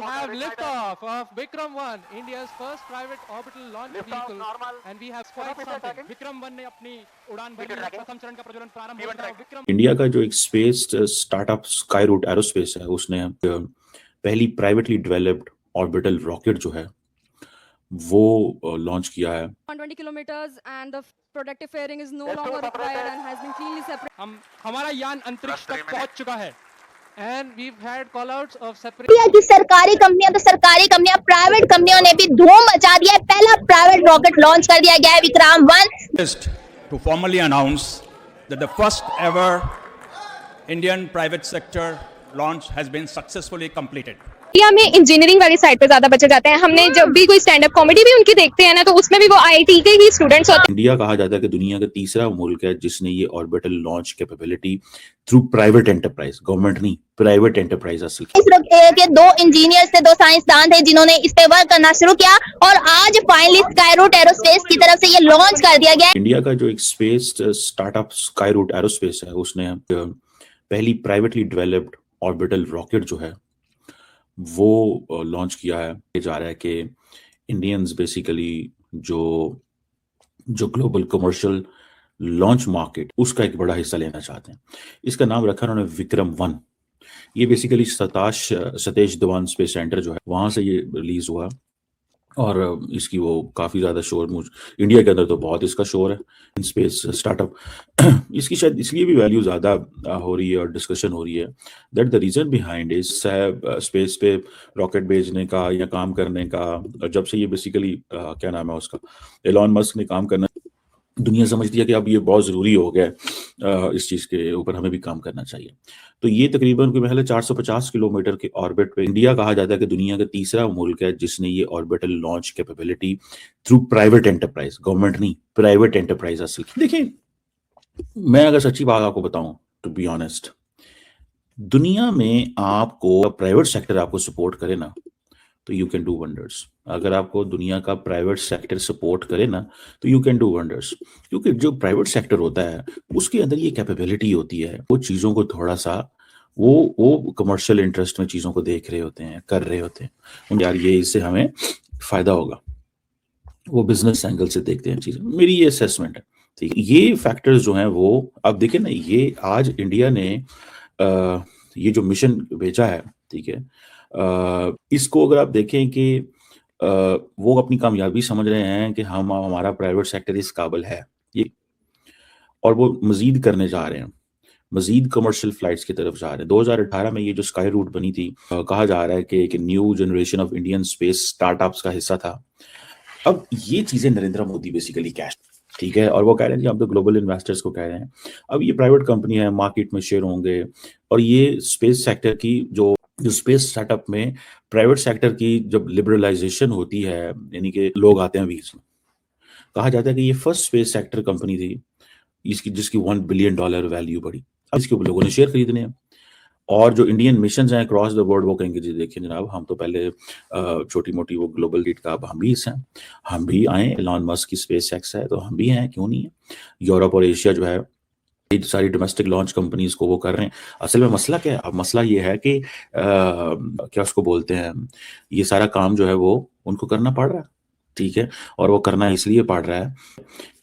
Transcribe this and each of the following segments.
have liftoff of Vikram 1, India's first private orbital launch vehicle, and we have quite something. Vikram 1 ने अपनी उड़ान भरी है, प्रथम चरण का प्रज्वलन प्रारंभ हो गया है। विक्रम इंडिया का जो एक space startup Skyroot Aerospace है, उसने पहली प्राइवेटली डेवलप्ड ऑर्बिटल रॉकेट जो है वो लॉन्च किया है। 120 kilometers and the protective fairing is no longer required and has been cleanly separated. हमारा यान अंतरिक्ष तक पहुंच चुका है। And we've had call-outs of separate. India की सरकारी कंपनियां तो सरकारी कंपनियां, प्राइवेट कंपनियों ने भी धूम मचा दिया है। पहला प्राइवेट रॉकेट लॉन्च कर दिया गया है Vikram 1। To formally announce that the first ever Indian private sector launch has been successfully completed. India में इंजीनियरिंग वाली साइड पे ज्यादा बच्चे जाते हैं। हमने जब भी कोई स्टैंड अप कॉमेडी भी उनकी देखते हैं ना, तो उसमें भी वो आईआईटी के ही स्टूडेंट्स होते हैं। इंडिया कहा जाता है कि दुनिया का तीसरा मुल्क है जिसने ये orbital launch capability through private enterprise, government नहीं, प्राइवेट एंटरप्राइज हासिल की। इसरो के 2 इंजीनियर्स थे, 2 साइंसदान थे जिन्होंने इस पे वर्क करना शुरू किया और आज फाइनली स्काई रूट एरोस्पेस की तरफ से ये लॉन्च कर दिया गया है। इंडिया का जो एक space startup Skyroot Aerospace है, उसने पहली प्राइवेटली डेवलप्ड ऑर्बिटल रॉकेट जो है वो लॉन्च किया है। ये जा रहा है कि इंडियंस बेसिकली जो ग्लोबल कमर्शियल लॉन्च मार्केट उसका एक बड़ा हिस्सा लेना चाहते हैं। इसका नाम रखा उन्होंने विक्रम 1। ये basically Satish Dhawan space centre जो है वहां से ये रिलीज हुआ और इसकी वो काफी ज्यादा शोर इंडिया के अंदर तो बहुत इसका शोर है स्पेस स्टार्टअप। इसकी शायद इसलिए भी वैल्यू ज्यादा हो रही है और डिस्कशन हो रही है that the reason behind is space पे रॉकेट भेजने का या काम करने का, जब से ये बेसिकली क्या नाम है उसका, एलॉन मस्क ने काम करना, दुनिया समझती है कि अब ये बहुत ज़रूरी हो गया है, इस चीज़ के ऊपर हमें भी काम करना चाहिए। तो ये तकरीबन कोई महल 450 किलोमीटर के ऑर्बिट पे इंडिया कहा जाता है कि दुनिया का तीसरा मुल्क है जिसने ये orbital launch capability through private enterprise, government नहीं, प्राइवेट एंटरप्राइज हासिल की। देखिए, मैं अगर सच्ची बात आपको बताऊं, टू बी ऑनेस्ट, दुनिया में आपको प्राइवेट सेक्टर आपको सपोर्ट करे ना तो यू कैन डू वंडर्स। अगर आपको दुनिया का प्राइवेट सेक्टर सपोर्ट करे ना तो यू कैन डू वंडर्स, क्योंकि जो प्राइवेट सेक्टर होता है उसके अंदर ये कैपेबिलिटी होती है, वो चीज़ों को थोड़ा सा वो कमर्शियल इंटरेस्ट में चीज़ों को देख रहे होते हैं, कर रहे होते हैं, यार ये इससे हमें फ़ायदा होगा, वो बिजनेस एंगल से देखते हैं चीज़ें। मेरी ये असेसमेंट है, ठीक है। ये फैक्टर्स जो हैं वो अब देखें ना, ये आज इंडिया ने ये जो मिशन भेजा है, ठीक है, इसको अगर आप देखें कि वो अपनी कामयाबी समझ रहे हैं कि हमारा प्राइवेट सेक्टर इस काबिल है ये, और वो मजीद करने जा रहे हैं, मजीद कमर्शियल फ्लाइट्स की तरफ जा रहे हैं। 2018 में ये जो स्काई रूट बनी थी, कहा जा रहा है कि एक new generation of Indian space startups का हिस्सा था। अब ये चीजें नरेंद्र मोदी बेसिकली कैश, ठीक है, और वो कह रहे हैं कि हम तो ग्लोबल इन्वेस्टर्स को कह रहे हैं, अब ये प्राइवेट कंपनी है, मार्केट में शेयर होंगे, और ये स्पेस सेक्टर की जो स्पेस स्टार्टअप में प्राइवेट सेक्टर की जब लिबरलाइजेशन होती है, यानी कि लोग आते हैं बीच में, कहा जाता है कि ये फर्स्ट स्पेस सेक्टर कंपनी थी जिसकी $1 बिलियन वैल्यू बढ़ी। अब इसके ऊपर लोगों ने शेयर खरीदने हैं, और जो इंडियन मिशन हैं अक्रॉस द वर्ल्ड वो कहेंगे जी देखिए जनाब, हम तो पहले छोटी मोटी वो ग्लोबल लीड का, अब हम भी हिस्सा हैं, हम भी आए, एलॉन मस्क की स्पेस एक्स है तो हम भी हैं, क्यों नहीं है। यूरोप और एशिया जो है सारी डोमेस्टिक लॉन्च कंपनीज को वो कर रहे हैं। असल में मसला क्या है, अब मसला ये है कि क्या उसको बोलते हैं, ये सारा काम जो है वो उनको करना पड़ रहा है, ठीक है, और वो करना इसलिए पड़ रहा है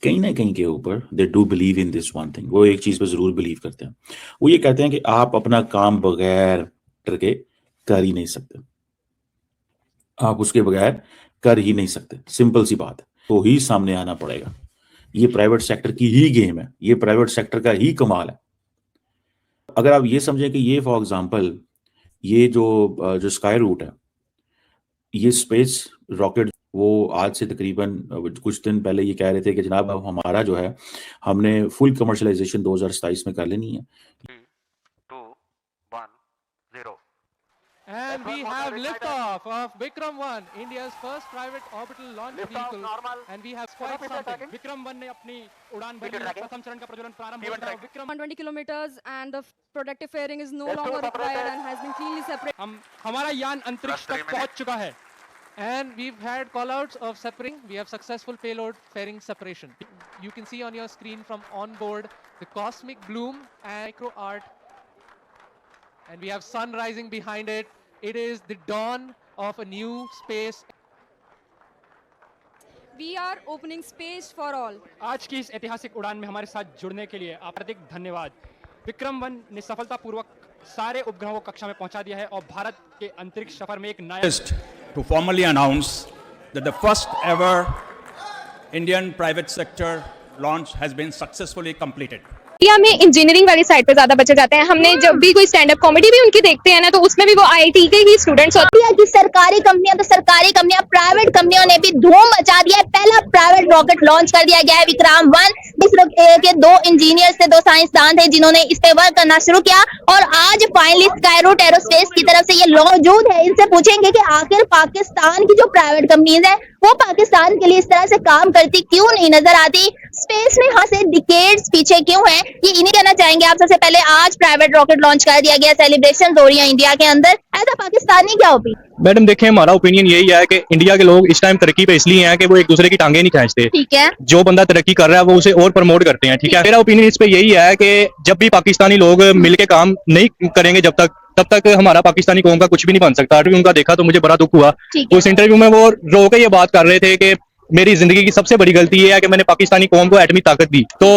कहीं ना कहीं के ऊपर they do believe in this one thing, वो एक चीज पे जरूर बिलीव करते हैं, वो ये कहते हैं कि आप अपना काम बगैर करके कर ही नहीं सकते, आप उसके बगैर कर ही नहीं सकते, सिंपल सी बात है, तो ही सामने आना पड़ेगा। ये प्राइवेट सेक्टर की ही गेम है, ये प्राइवेट सेक्टर का ही कमाल है। अगर आप ये समझें कि ये फॉर एग्जांपल ये जो स्काई रूट है, ये स्पेस रॉकेट, वो आज से तकरीबन कुछ दिन पहले ये कह रहे थे कि जनाब अब हमारा जो है हमने फुल कमर्शलाइजेशन 2027 में कर लेनी है। 3, 2, 1, 0. And we have liftoff of Vikram 1, India's first private orbital launch vehicle, and we have quite something. Vikram 1 ने अपनी उड़ान भरी है, प्रथम चरण का प्रज्वलन प्रारंभ हो गया है। Vikram 120 kilometers and the protective fairing is no longer required and has been cleanly separated. हमारा यान अंतरिक्ष तक पहुंच चुका है, and we've had call-outs of separating. We have successful payload fairing separation. You can see on your screen from on board the cosmic bloom and micro art, and we have sun rising behind it. It is the dawn of a new space. We are opening space for all. आज की इस ऐतिहासिक उड़ान में हमारे साथ जुड़ने के लिए हार्दिक धन्यवाद। विक्रम 1 ने सफलतापूर्वक सारे उपग्रहों को कक्षा में पहुंचा दिया है और भारत के अंतरिक्ष सफर में एक नया To formally announce that the first ever Indian private sector launch has been successfully completed. India में इंजीनियरिंग वाली साइड पे ज्यादा बच्चे जाते हैं। हमने जब भी कोई स्टैंड अप कॉमेडी भी उनकी देखते हैं ना, तो उसमें भी वो आईआईटी के ही स्टूडेंट्स होते इंडिया की सरकारी कंपनियां तो सरकारी कंपनियां, प्राइवेट कंपनियों ने भी धूम मचा दिया है। पहला प्राइवेट रॉकेट लॉन्च कर दिया गया है विक्रम 1। इसरो के 2 इंजीनियर्स थे, 2 साइंसदान थे जिन्होंने इस पे वर्क करना शुरू किया और आज फाइनली स्काईरूट एरोस्पेस की तरफ से ये लॉन्च मौजूद है। इनसे पूछेंगे कि आखिर पाकिस्तान की जो प्राइवेट कंपनीज है वो पाकिस्तान के लिए इस तरह से काम करती क्यों नहीं नजर आती, स्पेस में यहाँ से डिकेड्स पीछे क्यों है, ये इन्हीं कहना चाहेंगे आप। सबसे पहले आज प्राइवेट रॉकेट लॉन्च कर दिया गया, सेलिब्रेशन हो रही है इंडिया के अंदर, ऐसा पाकिस्तानी क्या ओपिनियन? मैडम देखिए, हमारा ओपिनियन यही है कि इंडिया के लोग इस टाइम तरक्की पे इसलिए हैं कि वो एक दूसरे की टांगे नहीं खींचते। ठीक है, जो बंदा तरक्की कर रहा है वो उसे और प्रमोट करते हैं। ठीक है, मेरा ओपिनियन इस पे यही है कि जब भी पाकिस्तानी लोग मिलके काम नहीं करेंगे तब तक हमारा पाकिस्तानी कौम का कुछ भी नहीं बन सकता। इंटरव्यू उनका देखा तो मुझे बड़ा दुख हुआ। उस इंटरव्यू में वो रो के ये बात कर रहे थे कि मेरी जिंदगी की सबसे बड़ी गलती ये है कि मैंने पाकिस्तानी कौम को एटमी ताकत दी। तो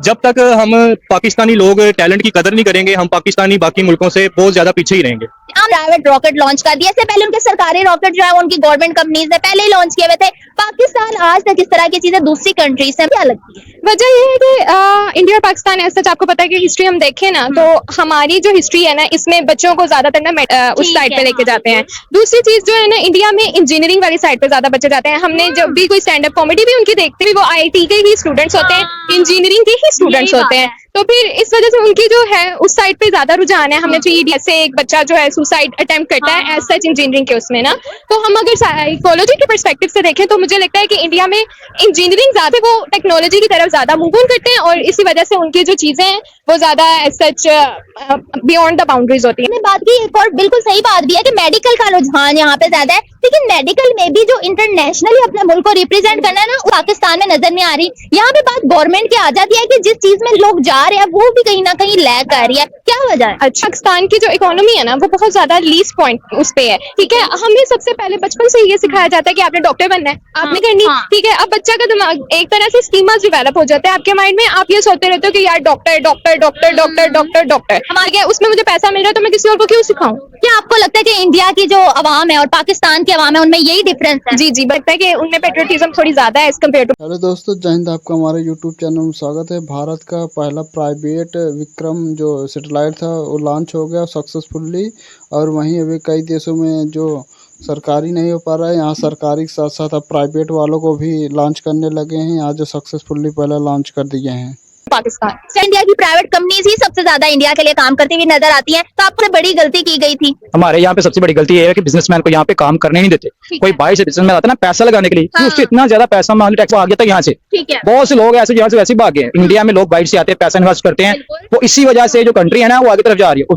जब तक हम पाकिस्तानी लोग टैलेंट की कदर नहीं करेंगे, हम पाकिस्तानी बाकी मुल्कों से बहुत ज्यादा पीछे ही रहेंगे। प्राइवेट रॉकेट लॉन्च कर दिया, इससे पहले उनके सरकारी रॉकेट जो है उनकी गवर्नमेंट कंपनीज ने पहले ही लॉन्च किए हुए थे। पाकिस्तान आज तक इस तरह की चीजें दूसरी कंट्री से क्या लगती है? वजह ये है कि इंडिया और पाकिस्तान ऐसा, आपको पता है कि हिस्ट्री हम देखें ना, तो हमारी जो हिस्ट्री है ना, इसमें बच्चों को ज्यादातर ना उस साइड पे लेके जाते हैं। दूसरी चीज जो है ना, इंडिया में इंजीनियरिंग वाली साइड पे ज्यादा बच्चे जाते हैं। हमने जब भी कोई स्टैंड अप कॉमेडी भी उनकी देखते हैं, वो आईआईटी के ही स्टूडेंट्स होते हैं, इंजीनियरिंग के ही स्टूडेंट्स होते हैं। तो फिर इस वजह से उनकी जो है उस साइड पे ज्यादा रुझान है। हमने जो से एक बच्चा जो है सुसाइड अटेम्प्ट करता है एज सच इंजीनियरिंग के उसमें ना, तो हम अगर साइकोलॉजी के पर्सपेक्टिव से देखें तो मुझे लगता है कि इंडिया में इंजीनियरिंग ज्यादा, वो टेक्नोलॉजी की तरफ ज्यादा मूव ऑन करते हैं और इसी वजह से उनकी जो चीजें हैं वो ज्यादा as such beyond the boundaries होती है। बात की एक और बिल्कुल सही बात भी है कि मेडिकल का रुझान यहाँ पे ज्यादा है, लेकिन मेडिकल में भी जो इंटरनेशनली अपने मुल्क को रिप्रेजेंट करना है ना, वो पाकिस्तान में नजर नहीं आ रही। यहाँ पे बात गवर्नमेंट की आ जाती है कि जिस चीज में लोग जा रहे हैं वो भी कहीं ना कहीं लैग कर रही है। क्या वजह है? अच्छा, पाकिस्तान की जो इकोनॉमी है ना, वो बहुत ज्यादा लीस्ट पॉइंट उस पे है। ठीक है, हमें सबसे पहले बचपन से ये सिखाया जाता है कि आपने डॉक्टर बनना है, आपने करनी। ठीक है, अब बच्चा का दिमाग एक तरह से स्कीमास डेवलप हो जाता है आपके माइंड में। आप ये सोचते रहते हो कि यार doctor doctor doctor doctor doctor doctor, हमारे उसमें मुझे पैसा मिल रहा है तो मैं किसी और को क्यों सिखाऊं? क्या आपको लगता है कि इंडिया की जो अवाम है और पाकिस्तान की अवाम है उनमें यही डिफरेंस है? जी लगता है कि उनमें पेट्रियटिज्म थोड़ी ज्यादा है एज कम्पेयर टू। हेलो दोस्तों, जय हिंद। आपका हमारे यूट्यूब चैनल में स्वागत है। भारत का पहला प्राइवेट विक्रम जो सैटेलाइट था वो लॉन्च हो गया सक्सेसफुली, और वहीं अभी कई देशों में जो सरकारी नहीं हो पा रहा है, यहाँ सरकारी के साथ साथ अब प्राइवेट वालों को भी लॉन्च करने लगे हैं। यहाँ जो सक्सेसफुली पहले लॉन्च कर दिए हैं। पाकिस्तान इंडिया की प्राइवेट कंपनीज ही सबसे ज्यादा इंडिया के लिए काम करती हुई नजर आती हैं, तो आपसे बड़ी गलती की गई थी? हमारे यहाँ पे सबसे बड़ी गलती ये है कि बिजनेसमैन को यहाँ पे काम करने नहीं देते। कोई बाहर से बिजनेसमैन आता है ना पैसा लगाने के लिए, उससे इतना ज्यादा पैसा मान लो टैक्स आ गया था यहाँ से। ठीक है, बहुत से लोग ऐसे यहाँ से वैसे ही भाग गए। इंडिया में लोग बाहर से आते हैं, पैसा इन्वेस्ट करते हैं, वो इसी वजह से जो कंट्री है ना वो आगे तरफ जा रही है।